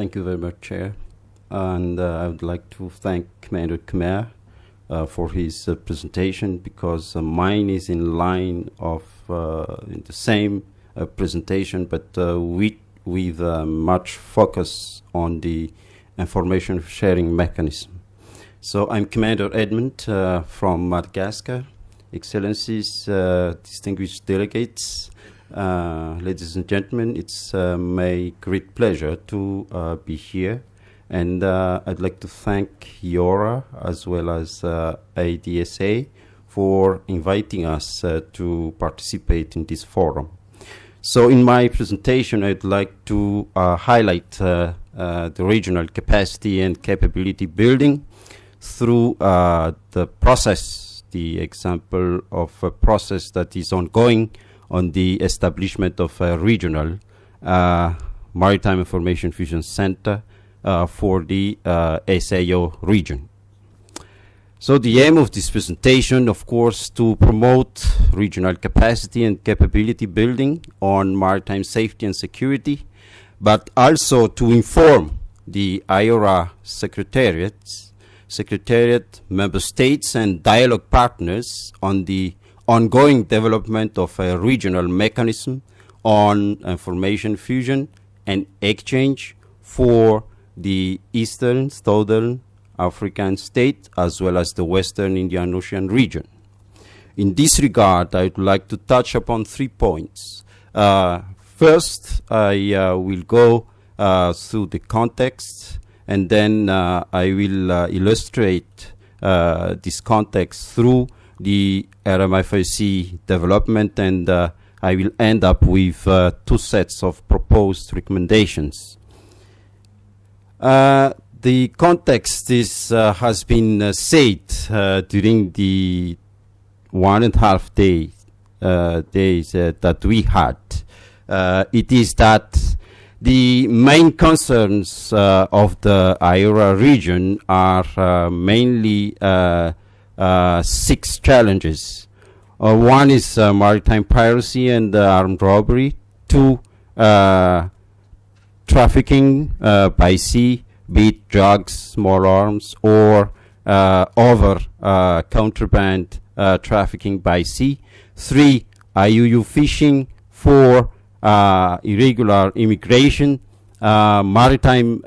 Thank you very much, Chair. And I would like to thank Commander Khmer for his presentation, because mine is in line of in the same presentation, but with much focus on the information sharing mechanism. So I'm Commander Edmond from Madagascar. Excellencies, distinguished delegates, ladies and gentlemen, it's my great pleasure to be here. And I'd like to thank IORA as well as IDSA for inviting us to participate in this forum. So in my presentation, I'd like to highlight the regional capacity and capability building through the process, the example of a process that is ongoing on the establishment of a regional Maritime Information Fusion Center for the SAO region. So the aim of this presentation, of course, to promote regional capacity and capability building on maritime safety and security, but also to inform the IORA Secretariat, member states, and dialogue partners on the ongoing development of a regional mechanism on information fusion and exchange for the Eastern, Southern African state, as well as the Western Indian Ocean region. In this regard, I would like to touch upon 3 points. First, I will go through the context, and then I will illustrate this context through the RMFIC development, and I will end up with 2 sets of proposed recommendations. The context is, has been said during the 1.5 days that we had. It is that the main concerns of the IORA region are mainly 6 challenges. One is maritime piracy and armed robbery. 2, trafficking by sea, be it drugs, small arms, or over contraband trafficking by sea. 3, IUU fishing. 4, irregular immigration. Maritime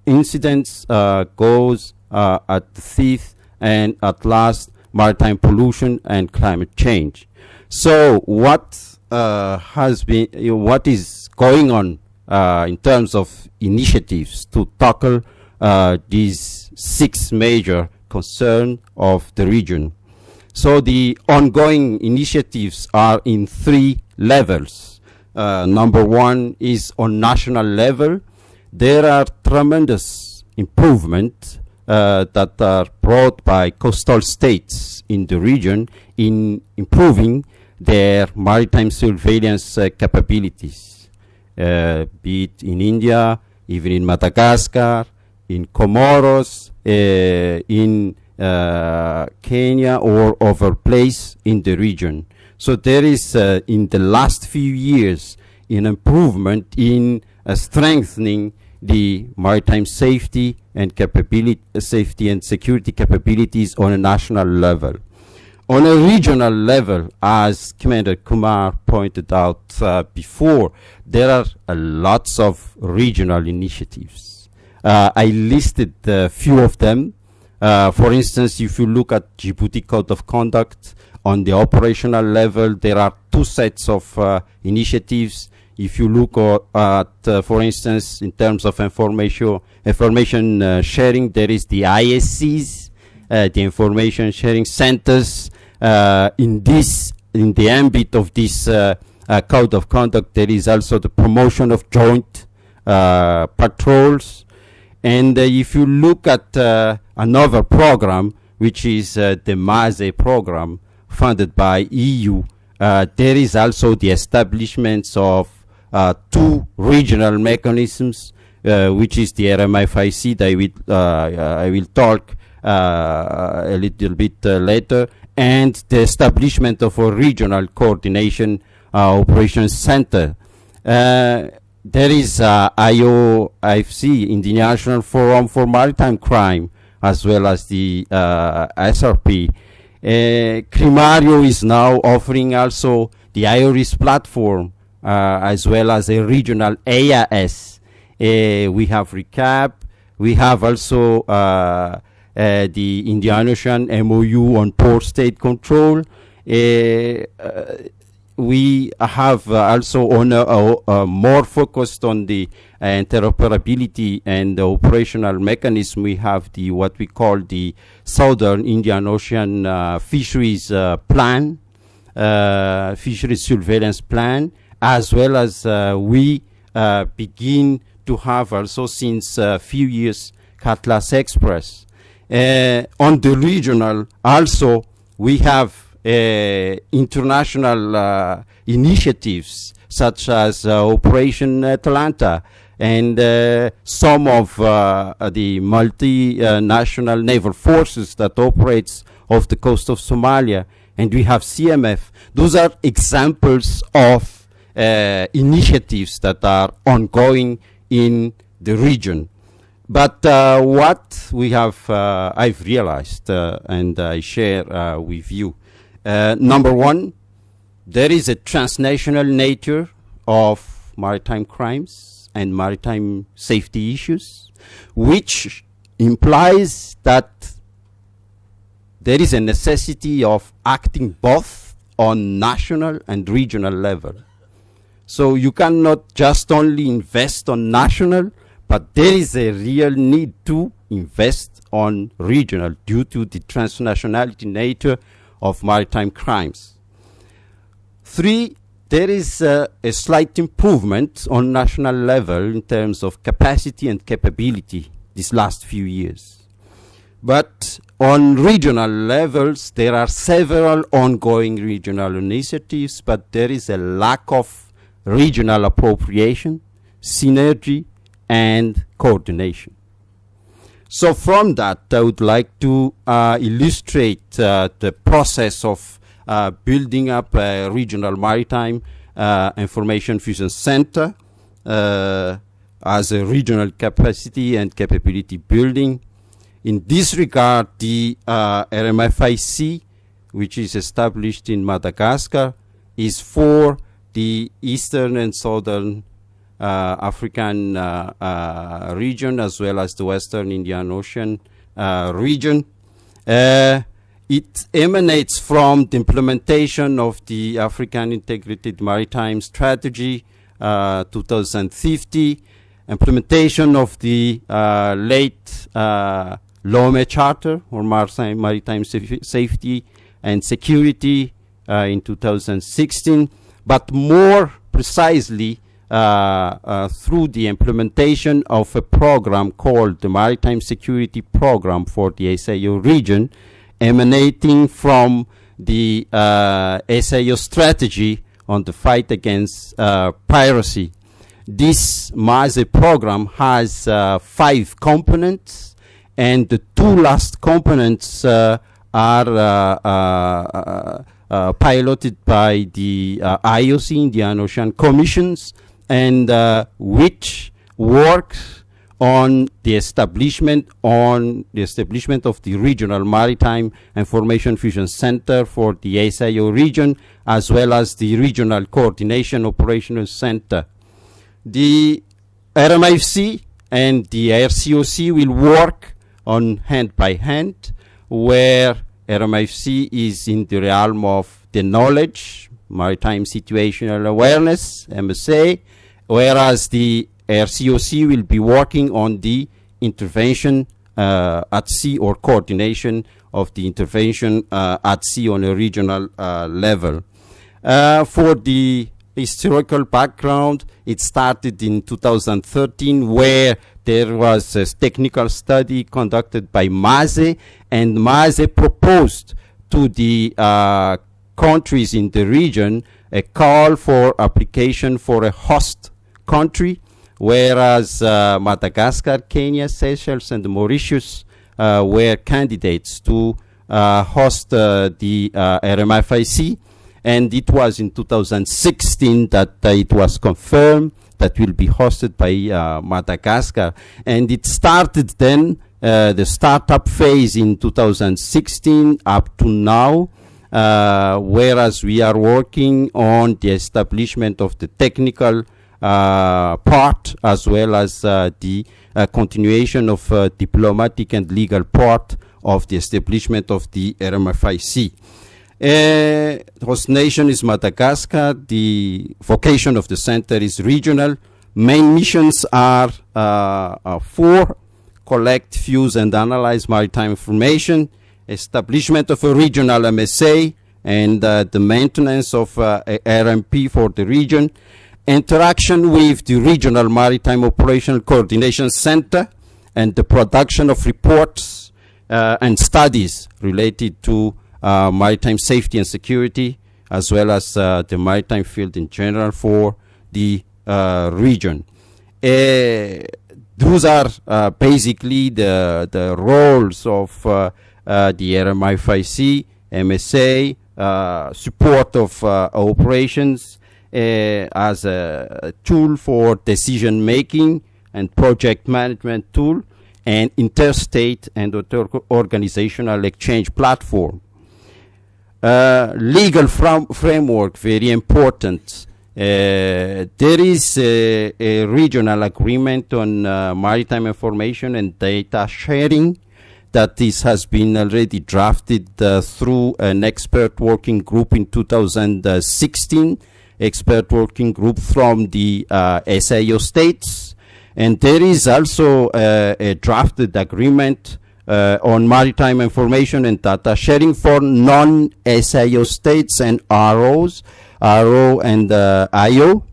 incidents goes at the 5th, and at last, maritime pollution and climate change. So what what is going on in terms of initiatives to tackle these 6 major concerns of the region? So the ongoing initiatives are in 3 levels. Number 1 is on national level. There are tremendous improvements that are brought by coastal states in the region in improving their maritime surveillance capabilities, be it in India, even in Madagascar, in Comoros, in Kenya, or other place in the region. So there is, in the last few years, an improvement in strengthening the maritime safety and security capabilities on a national level. On a regional level, as Commander Kumar pointed out before, there are lots of regional initiatives. I listed a few of them. For instance, if you look at Djibouti Code of Conduct, on the operational level, there are 2 sets of initiatives. If you look at, for instance, in terms of information sharing, there is the ISCs, the information sharing centers. In the ambit of this code of conduct, there is also the promotion of joint patrols. And if you look at another program, which is the MASE program funded by EU, there is also the establishments of 2 regional mechanisms, which is the RMFIC that I will talk a little bit later, and the establishment of a regional coordination operations center. there is IOFC, International Forum for Maritime Crime, as well as the SRP. Crimario is now offering also the IORIS platform, as well as a regional AIS. We have RECAP. We have also the Indian Ocean MOU on port state control. We have also on more focused on the interoperability and the operational mechanism. We have the what we call the Southern Indian Ocean Fisheries Plan, Fisheries Surveillance Plan, as well as we begin to have also since a few years Cutlass Express. On the regional also we have international initiatives such as Operation Atalanta and some of the multinational naval forces that operates off the coast of Somalia, and we have CMF. Those are examples of initiatives that are ongoing in the region. But what we have, I've realized, and I share with you, number one, there is a transnational nature of maritime crimes and maritime safety issues, which implies that there is a necessity of acting both on national and regional level. So you cannot just only invest on national, but there is a real need to invest on regional due to the transnationality nature of maritime crimes. Three, there is a slight improvement on national level in terms of capacity and capability these last few years. But on regional levels, there are several ongoing regional initiatives, but there is a lack of regional appropriation, synergy, and coordination. So from that, I would like to illustrate the process of building up a regional maritime information fusion center as a regional capacity and capability building. In this regard, the RMFIC, which is established in Madagascar, is for the eastern and southern African region, as well as the Western Indian Ocean region. It emanates from the implementation of the African Integrated Maritime Strategy 2050, implementation of the late Lome Charter or Maritime Safety and Security in 2016, but more precisely through the implementation of a program called the Maritime Security Program for the SAO region, emanating from the SAO strategy on the fight against piracy. This MASE program has 5 components, and the 2 last components are piloted by the IOC, Indian Ocean Commissions, and which works on the establishment of the Regional Maritime Information Fusion Center for the SAO region, as well as the Regional Coordination Operational Center. The RMIFC and the RCOC will work on hand by hand, where RMIFC is in the realm of the knowledge, maritime situational awareness, MSA, whereas the RCOC will be working on the intervention at sea, or coordination of the intervention at sea on a regional level. For the historical background, it started in 2013, where there was a technical study conducted by MASE, and MASE proposed to the countries in the region a call for application for a host country, whereas Madagascar, Kenya, Seychelles, and Mauritius were candidates to host the RMFIC. And it was in 2016 that it was confirmed that will be hosted by Madagascar. And it started then, the startup phase in 2016 up to now, whereas we are working on the establishment of the technical part, as well as the continuation of diplomatic and legal part of the establishment of the RMFIC. Host nation is Madagascar. The vocation of the center is regional. Main missions are 4: collect, fuse, and analyze maritime information, establishment of a regional MSA, and the maintenance of RMP for the region, interaction with the Regional Maritime Operational Coordination Center, and the production of reports and studies related to maritime safety and security, as well as the maritime field in general for the region. Those are basically the roles of the RMFIC, MSA, support of operations as a tool for decision making and project management tool, and interstate and organizational exchange platform. Legal framework, very important. There is a regional agreement on maritime information and data sharing that this has been already drafted through an expert working group in 2016, expert working group from the SAO states. And there is also a drafted agreement on maritime information and data sharing for non-SAO states and ROs, RO and IO,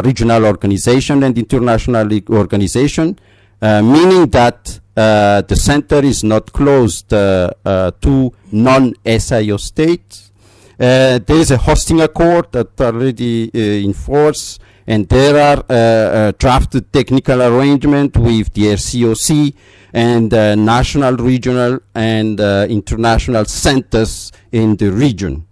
regional organization and international organization, meaning that the center is not closed to non-SAO states. There is a hosting accord that already in force, and there are drafted technical arrangement with the RCOC and national, regional, and international centers in the region.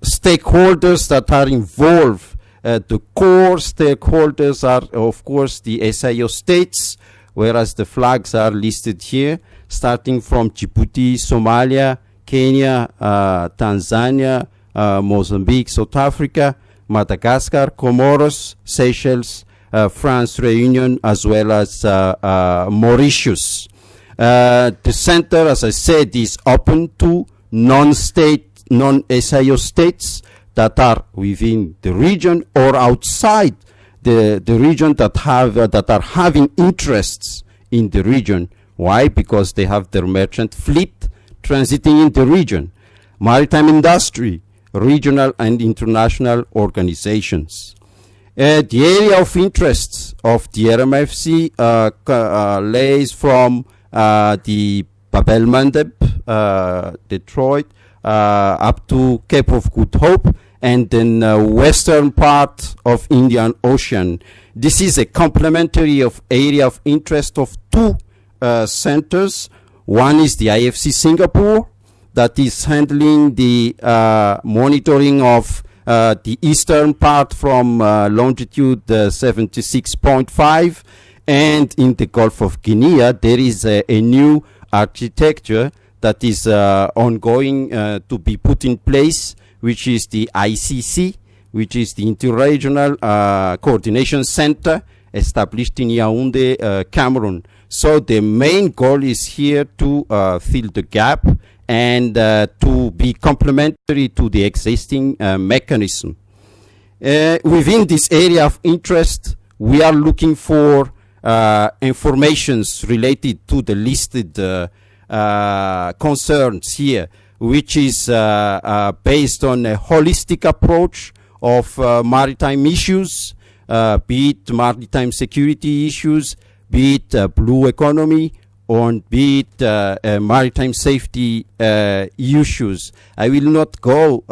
Stakeholders that are involved, the core stakeholders are, of course, the SAO states, whereas the flags are listed here, starting from Djibouti, Somalia, Kenya, Tanzania, Mozambique, South Africa, Madagascar, Comoros, Seychelles, France, Reunion, as well as Mauritius. The center, as I said, is open to non-state, non-SAO states that are within the region or outside the region that are having interests in the region. Why? Because they have their merchant fleet transiting in the region. Maritime industry, regional and international organizations. The area of interests of the RMFC lays from the Bab el-Mandeb, Detroit, up to Cape of Good Hope, and then western part of Indian Ocean. This is a complementary of area of interest of two centers. One is the IFC Singapore, that is handling the monitoring of the eastern part from longitude 76.5, and in the Gulf of Guinea there is a new architecture that is ongoing to be put in place, which is the ICC, which is the Interregional Coordination Center established in Yaoundé, Cameroon. So the main goal is here to fill the gap and to be complementary to the existing mechanism. Within this area of interest, we are looking for informations related to the listed concerns here, which is based on a holistic approach of maritime issues, be it maritime security issues, be it blue economy, or be it maritime safety issues. I will not go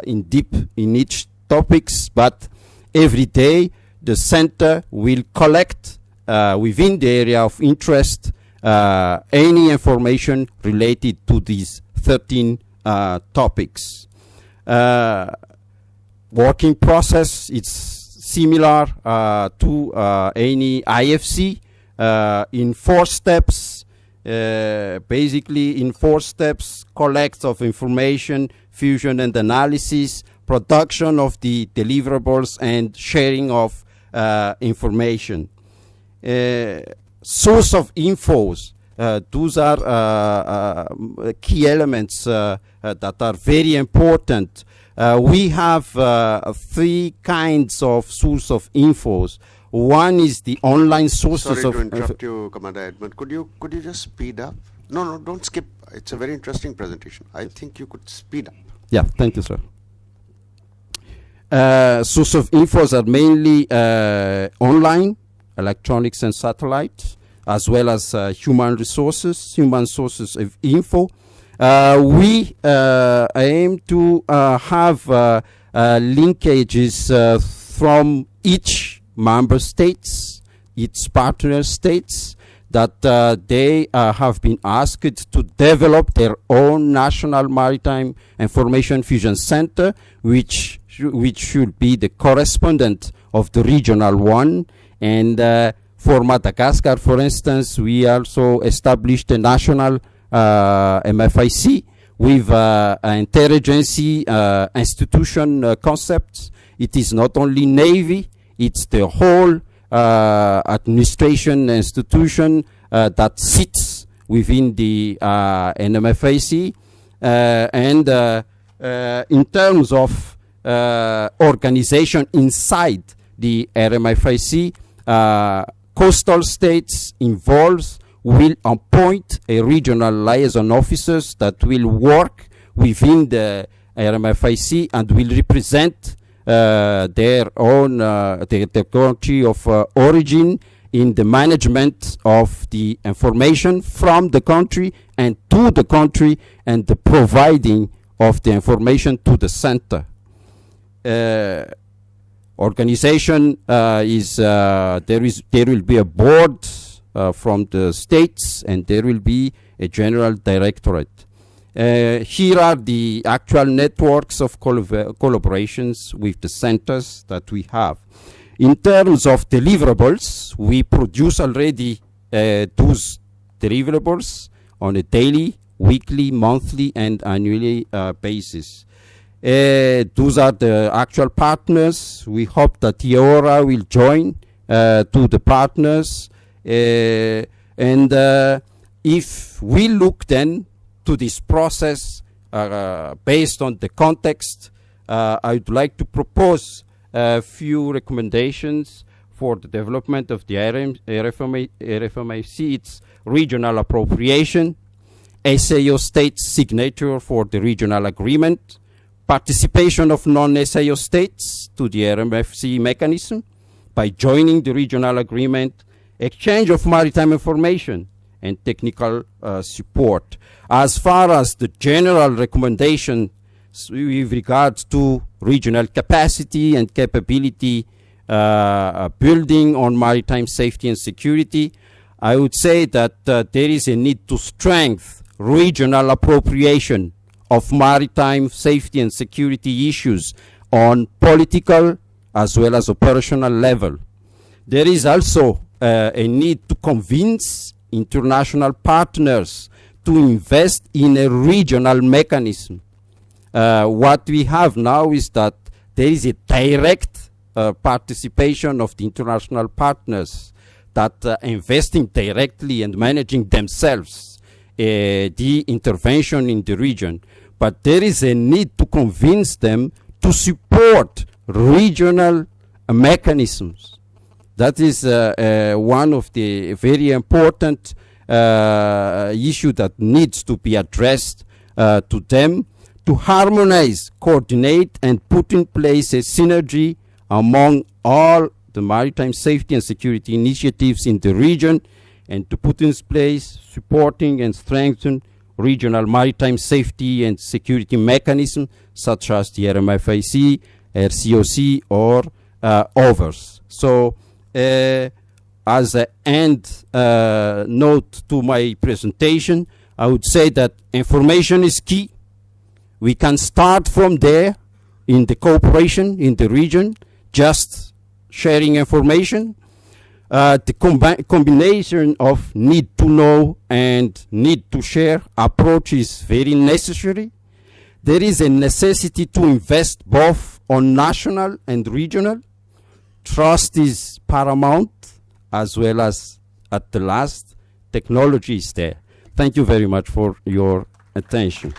in deep in each topics, but every day the center will collect within the area of interest any information related to these 13 topics. Working process, it's similar to any IFC in 4 steps. Basically, in 4 steps: collect of information, fusion and analysis, production of the deliverables, and sharing of information. Source of infos. Those are key elements that are very important. We have 3 kinds of source of infos. One is the online sources of... Sorry to interrupt you, Commander Edmond. Could you just speed up? No, don't skip. It's a very interesting presentation. I think you could speed up. Yeah, thank you, sir. Source of infos are mainly online, electronics and satellites, as well as human sources of info. We aim to have linkages from each member states, its partner states, that they have been asked to develop their own national maritime information fusion center, which should be the correspondent of the regional one. And for Madagascar, for instance, we also established a national MFIC with an interagency institution concept. It is not only Navy, it's the whole administration institution that sits within the NMFIC. And in terms of organization inside the RMFIC, coastal states involved will appoint a regional liaison officers that will work within the RMFIC and will represent their own their country of origin in the management of the information from the country and to the country, and the providing of the information to the center. Organization is there will be a board from the states, and there will be a general directorate. Here are the actual networks of collaborations with the centers that we have. In terms of deliverables, we produce already those deliverables on a daily, weekly, monthly, and annually basis. Those are the actual partners. We hope that IORA will join to the partners. And if we look then to this process based on the context, I would like to propose a few recommendations for the development of the RFMIC. It's regional appropriation, SAO states signature for the regional agreement, participation of non-SAO states to the RMFC mechanism by joining the regional agreement, exchange of maritime information, and technical support. As far as the general recommendation with regards to regional capacity and capability building on maritime safety and security, I would say that there is a need to strengthen regional appropriation of maritime safety and security issues on political as well as operational level. There is also a need to convince international partners to invest in a regional mechanism. What we have now is that there is a direct participation of the international partners that investing directly and managing themselves the intervention in the region. But there is a need to convince them to support regional mechanisms. That is one of the very important issue that needs to be addressed to them, to harmonize, coordinate, and put in place a synergy among all the maritime safety and security initiatives in the region, and to put in place supporting and strengthen regional maritime safety and security mechanisms such as the RMFIC, RCOC, or others. So as an end note to my presentation, I would say that information is key. We can start from there in the cooperation in the region, just sharing information. The combination of need to know and need to share approach is very necessary. There is a necessity to invest both on national and regional. Trust is paramount, as well as at the last, technology is there. Thank you very much for your attention.